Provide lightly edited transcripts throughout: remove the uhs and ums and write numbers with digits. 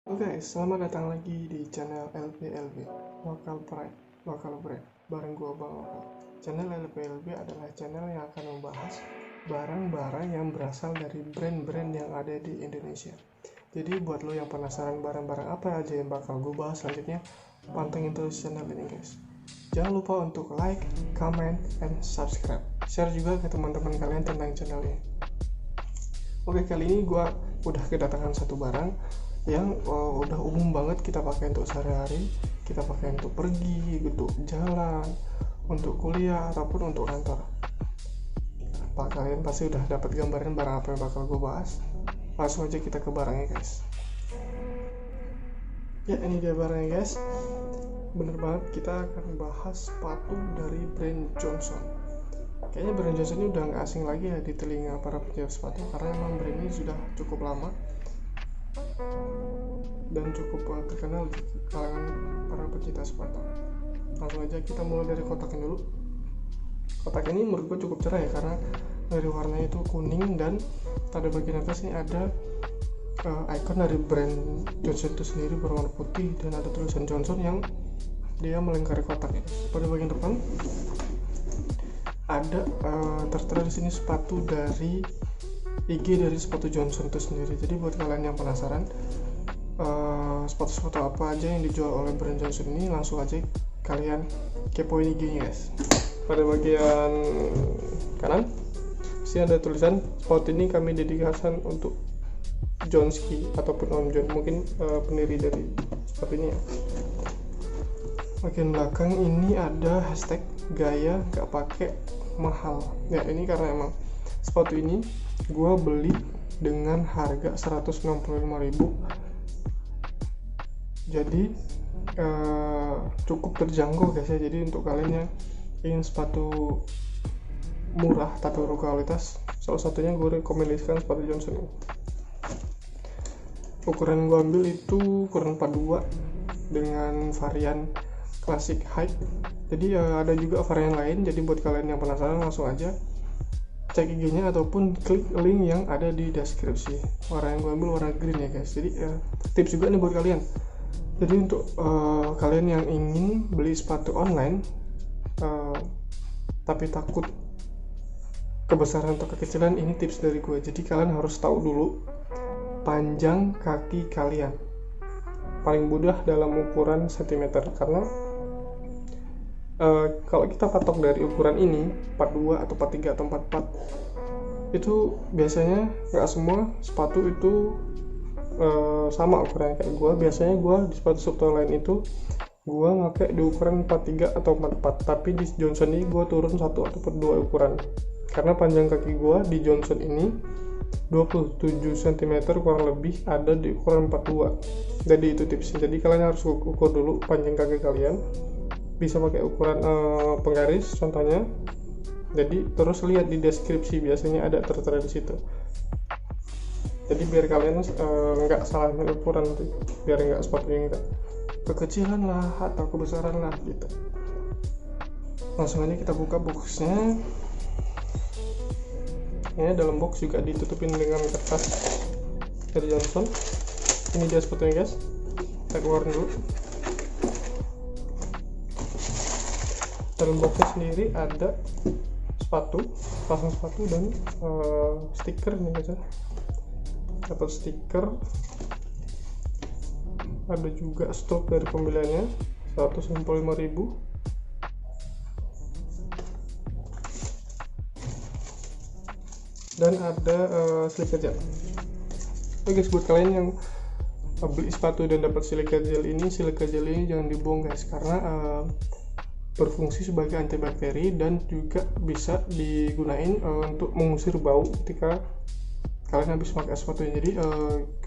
Oke, selamat datang lagi di channel LPLB Local Pride, Local Brand bareng gua Bang Lokal. Channel LPLB adalah channel yang akan membahas barang-barang yang berasal dari brand-brand yang ada di Indonesia. Jadi buat lo yang penasaran barang-barang apa aja yang bakal gue bahas selanjutnya, pantengin terus channel ini guys. Jangan lupa untuk like, comment, and subscribe. Share juga ke teman-teman kalian tentang channel ini. Oke, kali ini gue udah kedatangan satu barang yang udah umum banget kita pakai untuk sehari-hari, kita pakai untuk pergi, untuk jalan, untuk kuliah, ataupun untuk kantor. Pak, kalian pasti udah dapat gambaran barang apa yang bakal gue bahas. Langsung aja kita ke barangnya guys. Ya, ini dia barangnya guys. Bener banget, kita akan bahas sepatu dari brand Johnson. Kayaknya brand Johnson ini udah gak asing lagi ya di telinga para pecinta sepatu, karena memang brand ini sudah cukup lama dan cukup terkenal di kalangan para pecinta sepatu. Langsung aja kita mulai dari kotaknya dulu. Kotak ini menurut gue cukup cerah ya, karena dari warnanya itu kuning dan pada bagian atas ini ada ikon dari brand Johnson itu sendiri berwarna putih, dan ada tulisan Johnson yang dia melingkari kotaknya. Pada bagian depan ada tertera di sini sepatu dari IG dari sepatu Johnson itu sendiri. Jadi buat kalian yang penasaran sepatu-sepatu apa aja yang dijual oleh brand Johnson ini, langsung aja kalian kepoin IG-nya guys. Pada bagian kanan sini ada tulisan sepatu ini kami dedikasikan untuk Johnski ataupun Om John, mungkin pendiri dari sepatu ini ya. Bagian belakang ini ada hashtag gaya gak pakai mahal ya. Ini karena emang sepatu ini gue beli dengan harga 165.000, jadi cukup terjangkau guys ya. Jadi untuk kalian yang ingin sepatu murah tapi berkualitas, salah satunya gue rekomendasikan sepatu Johnson. Ukuran gue ambil itu ukuran 42 dengan varian classic high. Jadi ada juga varian lain. Jadi buat kalian yang penasaran, langsung aja cek IG-nya ataupun klik link yang ada di deskripsi. Warna yang gue ambil warna green ya guys. Jadi tips juga nih buat kalian. Jadi untuk kalian yang ingin beli sepatu online tapi takut kebesaran atau kekecilan, ini tips dari gue. Jadi kalian harus tahu dulu panjang kaki kalian. Paling mudah dalam ukuran cm, karena kalau kita patok dari ukuran ini 42 atau 43 atau 44, itu biasanya nggak semua sepatu itu sama ukurannya kayak gue. Biasanya gue di sepatu lain itu gue ngakai di ukuran 43 atau 44, tapi di Johnson ini gue turun 1 atau 2 ukuran, karena panjang kaki gue di Johnson ini 27 cm kurang lebih, ada di ukuran 42. Jadi itu tipsnya. Jadi kalian harus ukur dulu panjang kaki kalian, bisa pakai ukuran penggaris contohnya. Jadi terus lihat di deskripsi, biasanya ada tertera di situ. Jadi biar kalian nggak salah ukuran nanti, biar nggak sepatunya nggak kekecilan lah atau kebesaran lah gitu. Langsung aja kita buka boxnya. Ini dalam box juga ditutupin dengan kertas dari Johnson. Ini dia sepatunya guys. Kita keluarin dulu. Dalam boxnya sendiri ada sepatu, pasang sepatu dan stiker nih guys. Dapat stiker, ada juga stok dari pembeliannya 165.000, dan ada silika gel. Oke guys, buat kalian yang beli sepatu dan dapat silika gel ini jangan dibuang guys, karena berfungsi sebagai antibakteri dan juga bisa digunain untuk mengusir bau ketika kalian habis pakai sepatunya. Jadi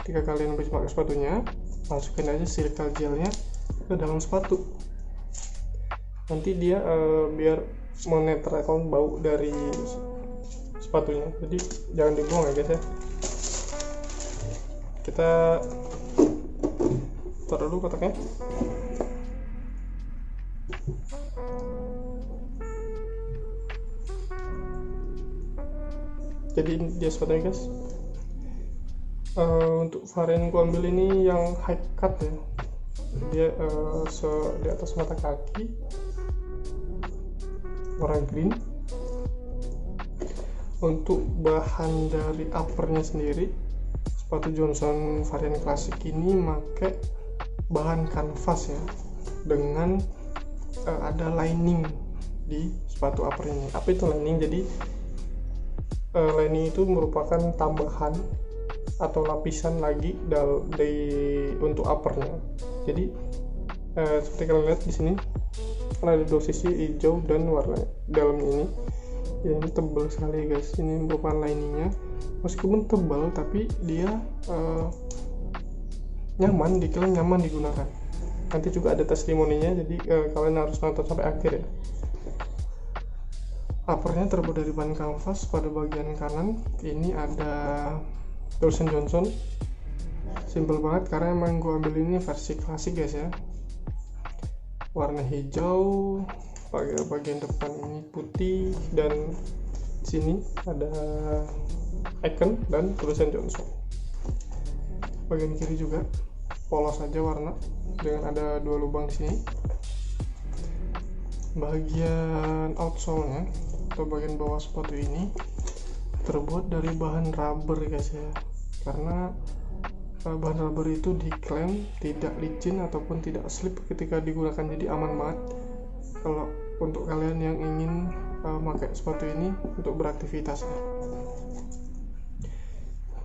ketika kalian habis pakai sepatunya, masukin aja silika gelnya ke dalam sepatu. Nanti dia biar menetralkan bau dari sepatunya. Jadi jangan dibuang ya guys ya. Kita taruh dulu kotaknya. Jadi ini dia sepatunya guys. untuk varian gua ambil ini yang high cut ya, dia di atas mata kaki warna green. Untuk bahan dari uppernya sendiri, sepatu Johnson varian klasik ini pakai bahan kanvas ya, dengan ada lining di sepatu upper ini. Apa itu lining? Jadi lining itu merupakan tambahan atau lapisan lagi untuk uppernya. Jadi seperti kalian lihat di sini ada dua sisi, hijau dan warna dalamnya ini. Ya, ini tebal sekali guys. Ini merupakan liningnya, meskipun tebal tapi dia nyaman, diklaim nyaman digunakan. Nanti juga ada testimoninya, jadi kalian harus nonton sampai akhir ya. Uppernya terbuat dari bahan kanvas. Pada bagian kanan ini ada tulisan Johnson. Simple banget karena emang gue ambil ini versi klasik guys ya. Warna hijau, bagian depan ini putih, dan sini ada icon dan tulisan Johnson. Bagian kiri juga polos saja warna dengan ada dua lubang di sini. Bagian outsole-nya atau bagian bawah sepatu ini terbuat dari bahan rubber guys ya, karena bahan rubber itu diklaim tidak licin ataupun tidak slip ketika digunakan, jadi aman banget kalau untuk kalian yang ingin pakai sepatu ini untuk beraktivitas ya.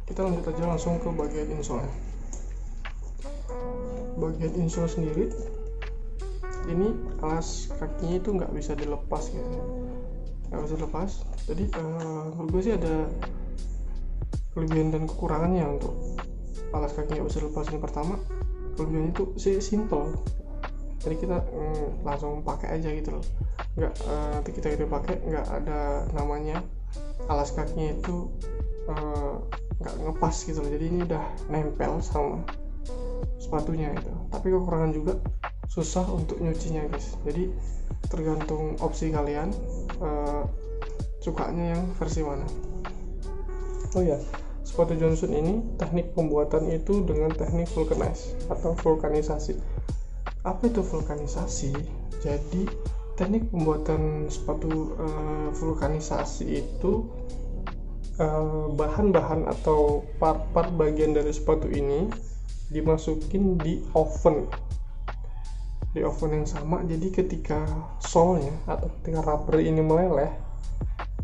Kita lanjut aja langsung ke bagian insole. Bagian insole sendiri ini alas kakinya itu nggak bisa dilepas gitu, nggak bisa dilepas. Jadi menurut gue sih ada kelebihan dan kekurangannya untuk alas kaki nggak bisa dilepas. Ini pertama, kelebihan itu sih simple, jadi kita langsung pakai aja gitu loh, nggak nanti kita pakai nggak ada namanya alas kakinya itu nggak ngepas gitu loh, jadi ini udah nempel sama sepatunya itu. Tapi kekurangan juga susah untuk nyucinya guys, jadi tergantung opsi kalian sukanya yang versi mana. Oh ya, sepatu Johnson ini teknik pembuatan itu dengan teknik vulcanize atau vulkanisasi. Apa itu vulkanisasi? Jadi teknik pembuatan sepatu vulkanisasi itu bahan-bahan atau part-part bagian dari sepatu ini dimasukin di oven yang sama. Jadi ketika sole-nya atau ketika rubber ini meleleh,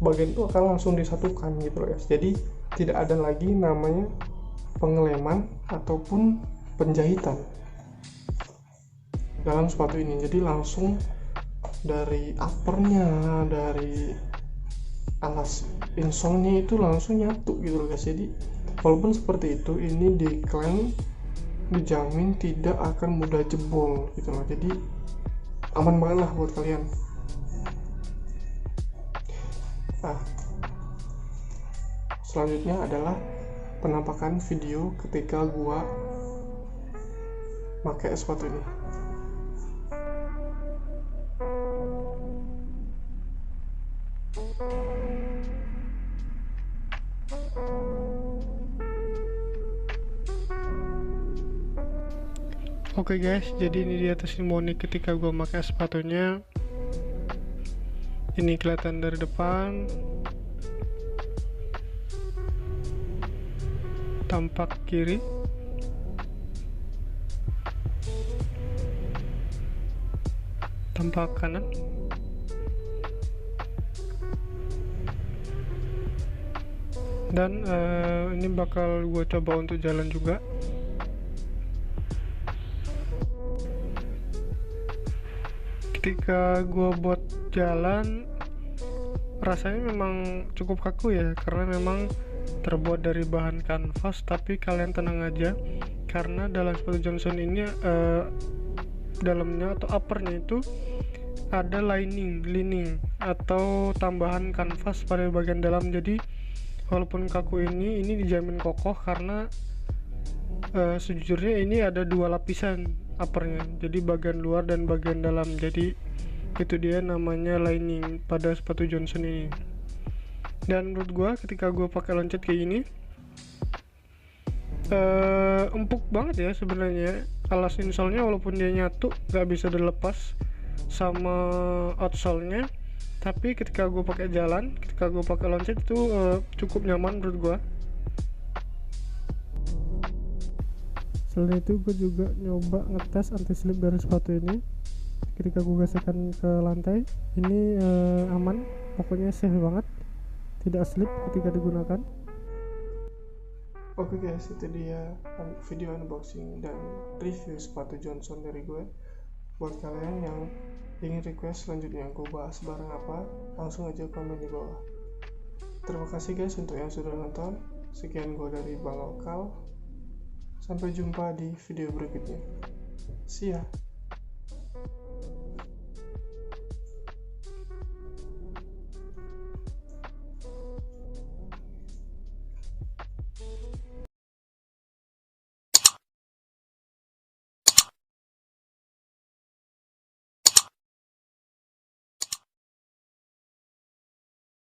bagian itu akan langsung disatukan gitu loh guys. Jadi tidak ada lagi namanya pengeleman ataupun penjahitan dalam sepatu ini. Jadi langsung dari uppernya, dari alas insole-nya itu langsung nyatu gitu loh guys. Jadi walaupun seperti itu, ini diklaim dijamin tidak akan mudah jebol gitu loh. Jadi aman banget lah buat kalian. Selanjutnya adalah penampakan video ketika gua pakai sepatu ini. Oke guys, jadi ini dia testimoni ketika gue pakai sepatunya. Ini kelihatan dari depan, tampak kiri, tampak kanan, dan ini bakal gue coba untuk jalan juga. Ketika gue buat jalan, rasanya memang cukup kaku ya, karena memang terbuat dari bahan kanvas. Tapi kalian tenang aja, karena dalam sepatu Johnson ini dalamnya atau uppernya itu ada lining atau tambahan kanvas pada bagian dalam. Jadi walaupun kaku ini dijamin kokoh, karena sejujurnya ini ada dua lapisan uppernya, jadi bagian luar dan bagian dalam. Jadi itu dia namanya lining pada sepatu Johnson ini. Dan menurut gua ketika gua pakai loncet kayak gini, empuk banget ya sebenarnya alas insolnya, walaupun dia nyatu nggak bisa dilepas sama outsole-nya, tapi ketika gue pakai jalan, ketika gue pakai loncat itu cukup nyaman menurut gue. Selain itu gue juga nyoba ngetes anti slip dari sepatu ini. Ketika gue gesekan ke lantai ini aman, pokoknya safe banget, tidak slip ketika digunakan. Oke guys, itu dia video unboxing dan review sepatu Johnson dari gue. Buat kalian yang ingin request selanjutnya gue bahas barang apa, langsung aja komen di bawah. Terima kasih guys untuk yang sudah nonton. Sekian gue dari Bang Lokal. Sampai jumpa di video berikutnya. See ya.